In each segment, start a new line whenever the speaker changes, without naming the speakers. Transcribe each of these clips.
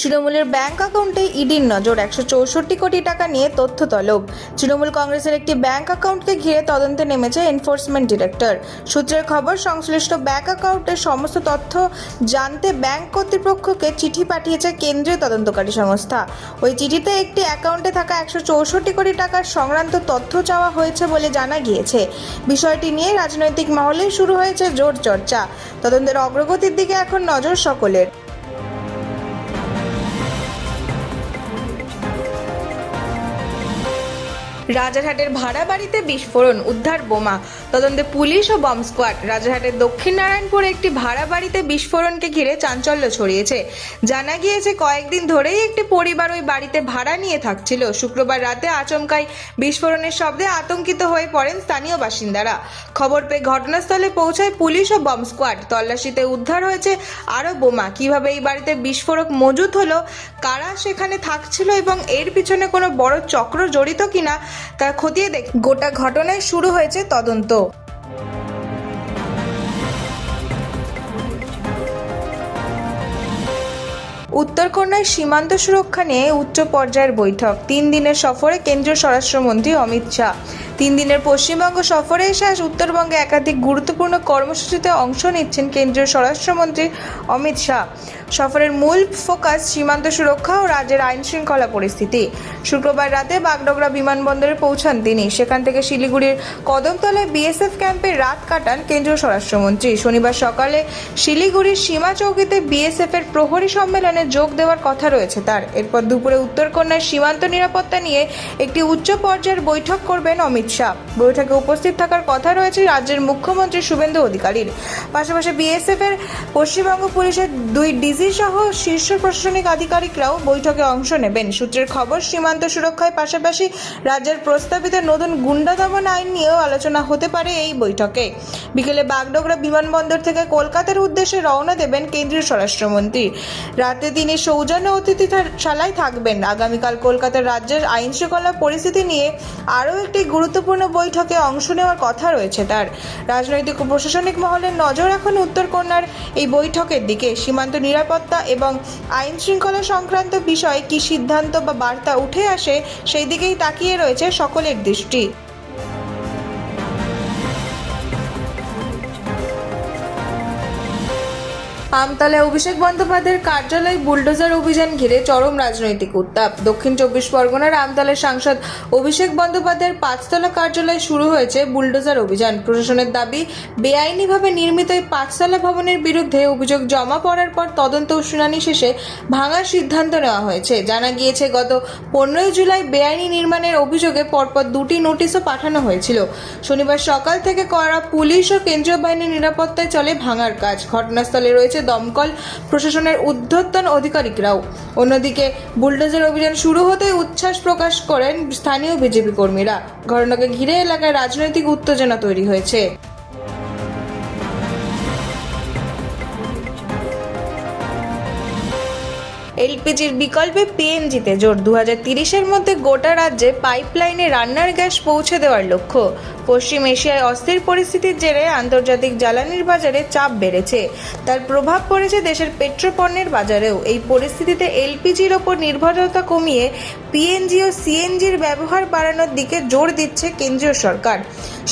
তৃণমূলের ব্যাংক অ্যাকাউন্টে ইডির নজর। 164 কোটি টাকা নিয়ে তথ্য তলব। তৃণমূল কংগ্রেসের একটি ব্যাংক অ্যাকাউন্টকে ঘিরে তদন্তে নেমেছে এনফোর্সমেন্ট ডিরেক্টর। সূত্রের খবর, সংশ্লিষ্ট ব্যাংক অ্যাকাউন্টের সমস্ত তথ্য জানতে ব্যাংক কর্তৃপক্ষকে চিঠি পাঠিয়েছে কেন্দ্রীয় তদন্তকারী সংস্থা। ওই চিঠিতে একটি অ্যাকাউন্টে থাকা 164 কোটি টাকার সংক্রান্ত তথ্য চাওয়া হয়েছে বলে জানা গিয়েছে। বিষয়টি নিয়ে রাজনৈতিক মহলে শুরু হয়েছে জোর চর্চা। তদন্তের অগ্রগতির দিকে এখন নজর সকলের। রাজারহাটের ভাড়া বাড়িতে বিস্ফোরণ, উদ্ধার বোমা। তদন্তে পুলিশ ও বম্ব স্কোয়াড। রাজারহাটের দক্ষিণ নারায়ণপুরে একটি ভাড়া বাড়িতে বিস্ফোরণকে ঘিরে চাঞ্চল্য ছড়িয়েছে। জানা গিয়েছে, কয়েকদিন ধরেই একটি পরিবার ওই বাড়িতে ভাড়া নিয়ে থাকছিল। শুক্রবার রাতে আচমকাই বিস্ফোরণের শব্দে আতঙ্কিত হয়ে পড়েন স্থানীয় বাসিন্দারা। খবর পেয়ে ঘটনাস্থলে পৌঁছায় পুলিশ ও বম্ব স্কোয়াড। তল্লাশিতে উদ্ধার হয়েছে আরও বোমা। কিভাবে এই বাড়িতে বিস্ফোরক মজুত হলো, কারা সেখানে থাকছিল এবং এর পিছনে কোনো বড় চক্র জড়িত কিনা তা খতিয়ে দেখ গোটা ঘটনায় শুরু হয়েছে তদন্ত। উত্তরকন্যায় সীমান্ত সুরক্ষা নিয়ে উচ্চ পর্যায়ের বৈঠক। 3 দিনের সফরে কেন্দ্রীয় স্বরাষ্ট্রমন্ত্রী অমিত শাহ। 3 দিনের পশ্চিমবঙ্গ সফরে এসে আজ উত্তরবঙ্গে একাধিক গুরুত্বপূর্ণ কর্মসূচিতে অংশ নিচ্ছেন কেন্দ্রীয় স্বরাষ্ট্রমন্ত্রী অমিত শাহ। সফরের মূল ফোকাস সীমান্ত সুরক্ষা ও রাজ্যের আইন শৃঙ্খলা পরিস্থিতি। শুক্রবার রাতে বাগডোগরা বিমানবন্দরে পৌঁছান তিনি। সেখান থেকে শিলিগুড়ির কদমতলায় বিএসএফ ক্যাম্পে রাত কাটান কেন্দ্রীয় স্বরাষ্ট্রমন্ত্রী। শনিবার সকালে শিলিগুড়ির সীমা চৌকিতে বিএসএফ এর প্রহরী সম্মেলনে যোগ দেওয়ার কথা রয়েছে তার। এরপর দুপুরে উত্তরকন্যার সীমান্ত নিরাপত্তা নিয়ে একটি উচ্চ পর্যায়ের বৈঠক করবেন অমিত শাহ। বৈঠকে উপস্থিত থাকার কথা রয়েছে রাজ্যের মুখ্যমন্ত্রী শুভেন্দু অধিকারীর। পাশাপাশি বিএসএফ এর পশ্চিমবঙ্গ পুলিশের 2 ডিজি সহ শীর্ষ প্রশাসনিক আধিকারিকরাও বৈঠকে অংশ নেবেন। সূত্রের খবর, সীমান্ত সুরক্ষার পাশাপাশি রাজ্যের প্রস্তাবিত নতুন গুন্ডা দমন আইন নিয়েও আলোচনা হতে পারে এই বৈঠকে। বিকেলে বাগডোগরা বিমানবন্দর থেকে কলকাতার উদ্দেশ্যে রওনা দেবেন কেন্দ্রীয় স্বরাষ্ট্রমন্ত্রী। রাতে তিনি সৌজন্য অতিথিশালায় থাকবেন। আগামীকাল কলকাতার রাজ্যের আইন শৃঙ্খলা পরিস্থিতি নিয়ে আরও একটি গুরুত্বপূর্ণ বৈঠকে অংশ নেওয়ার কথা রয়েছে তার। রাজনৈতিক ও প্রশাসনিক মহলের নজর এখন উত্তরকন্যার এই বৈঠকের দিকে। সীমান্ত নিরাপত্তা এবং আইন শৃঙ্খলা সংক্রান্ত বিষয়ে কী সিদ্ধান্ত বা বার্তা উঠে আসে, সেই দিকেই তাকিয়ে রয়েছে সকলের দৃষ্টি। আমতলায় অভিষেক বন্দ্যোপাধ্যায়ের কার্যালয় বুলডোজার অভিযান ঘিরে চরম রাজনৈতিক উত্তাপ। দক্ষিণ 24 পরগনার আমতলার সাংসদ অভিষেক বন্দ্যোপাধ্যায়ের 5তলা কার্যালয়ে শুরু হয়েছে বুলডোজার অভিযান। প্রশাসনের দাবি, বেআইনিভাবে নির্মিত এই 5তলা ভবনের বিরুদ্ধে অভিযোগ জমা পড়ার পর তদন্ত ও শুনানি শেষে ভাঙার সিদ্ধান্ত নেওয়া হয়েছে। জানা গিয়েছে, গত 15 জুলাই বেআইনি নির্মাণের অভিযোগে পরপর 2টি নোটিশও পাঠানো হয়েছিল। শনিবার সকাল থেকে করা পুলিশ ও কেন্দ্রীয় বাহিনীর নিরাপত্তায় চলে ভাঙার কাজ। ঘটনাস্থলে রয়েছে দমকল প্রশাসনের ঊর্ধ্বতন আধিকারিকরাও। অন্যদিকে বুলডোজার অভিযান শুরু হতেই উচ্ছ্বাস প্রকাশ করেন স্থানীয় বিজেপি কর্মীরা। ঘটনাকে ঘিরে এলাকায় রাজনৈতিক উত্তেজনা তৈরি হয়েছে। এলপিজির বিকল্পে পিএনজিতে জোর। 2030-এর মধ্যে গোটা রাজ্যে পাইপলাইনে রান্নার গ্যাস পৌঁছে দেওয়ার লক্ষ্য। পশ্চিম এশিয়ায় অস্থির পরিস্থিতির জেরে আন্তর্জাতিক জ্বালানির বাজারে চাপ বেড়েছে। তার প্রভাব পড়েছে দেশের পেট্রোপণ্যের বাজারেও। এই পরিস্থিতিতে এলপিজির ওপর নির্ভরতা কমিয়ে পিএনজি ও সিএনজির ব্যবহার বাড়ানোর দিকে জোর দিচ্ছে কেন্দ্রীয় সরকার।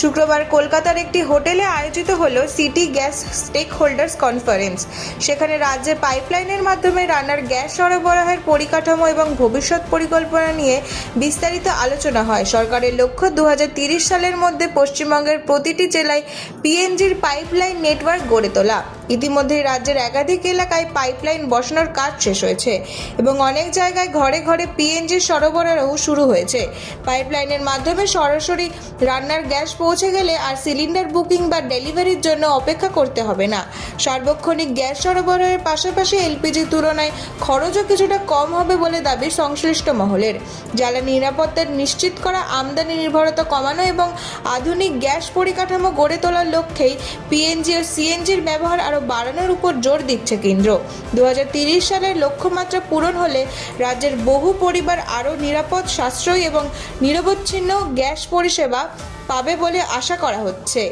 শুক্রবার কলকাতার একটি হোটেলে আয়োজিত হলো city gas stakeholders conference. সেখানে রাজ্যে পাইপলাইনের মাধ্যমে রান্নার গ্যাস সরবরাহের পরিকাঠামো এবং ভবিষ্যৎ পরিকল্পনা নিয়ে বিস্তারিত আলোচনা হয়। সরকারের লক্ষ্য 2030 সালের মধ্যে পশ্চিমবঙ্গের প্রতিটি জেলায় পিএনজির পাইপলাইন নেটওয়ার্ক গড়ে তোলা। ইতিমধ্যে রাজ্যের একাধিক এলাকায় পাইপলাইন বসানোর কাজ শেষ হয়েছে এবং অনেক জায়গায় ঘরে ঘরে পিএনজির সরবরাহ শুরু হয়েছে। পাইপলাইনের মাধ্যমে সরাসরি রান্নার গ্যাস পৌঁছে গেলে আর সিলিন্ডার বুকিং বা ডেলিভারির জন্য অপেক্ষা করতে হবে না। সার্বক্ষণিক গ্যাস সরবরাহের পাশাপাশি এলপিজির তুলনায় খরচও কিছুটা কম হবে বলে দাবি সংশ্লিষ্ট মহলের। জ্বালানি নিরাপত্তা নিশ্চিত করা, আমদানি নির্ভরতা কমানো এবং আধুনিক গ্যাস পরিকাঠামো গড়ে তোলার লক্ষ্যেই পিএনজি ও সিএনজির ব্যবহার আরও বাড়ানোর উপর জোর দিচ্ছে কেন্দ্র। 2030 সালের লক্ষ্যমাত্রা পূরণ হলে রাজ্যের বহু পরিবার আরও নিরাপদ, সাশ্রয়ী এবং নিরবচ্ছিন্ন গ্যাস পরিষেবা পাবে বলে আশা করা হচ্ছে।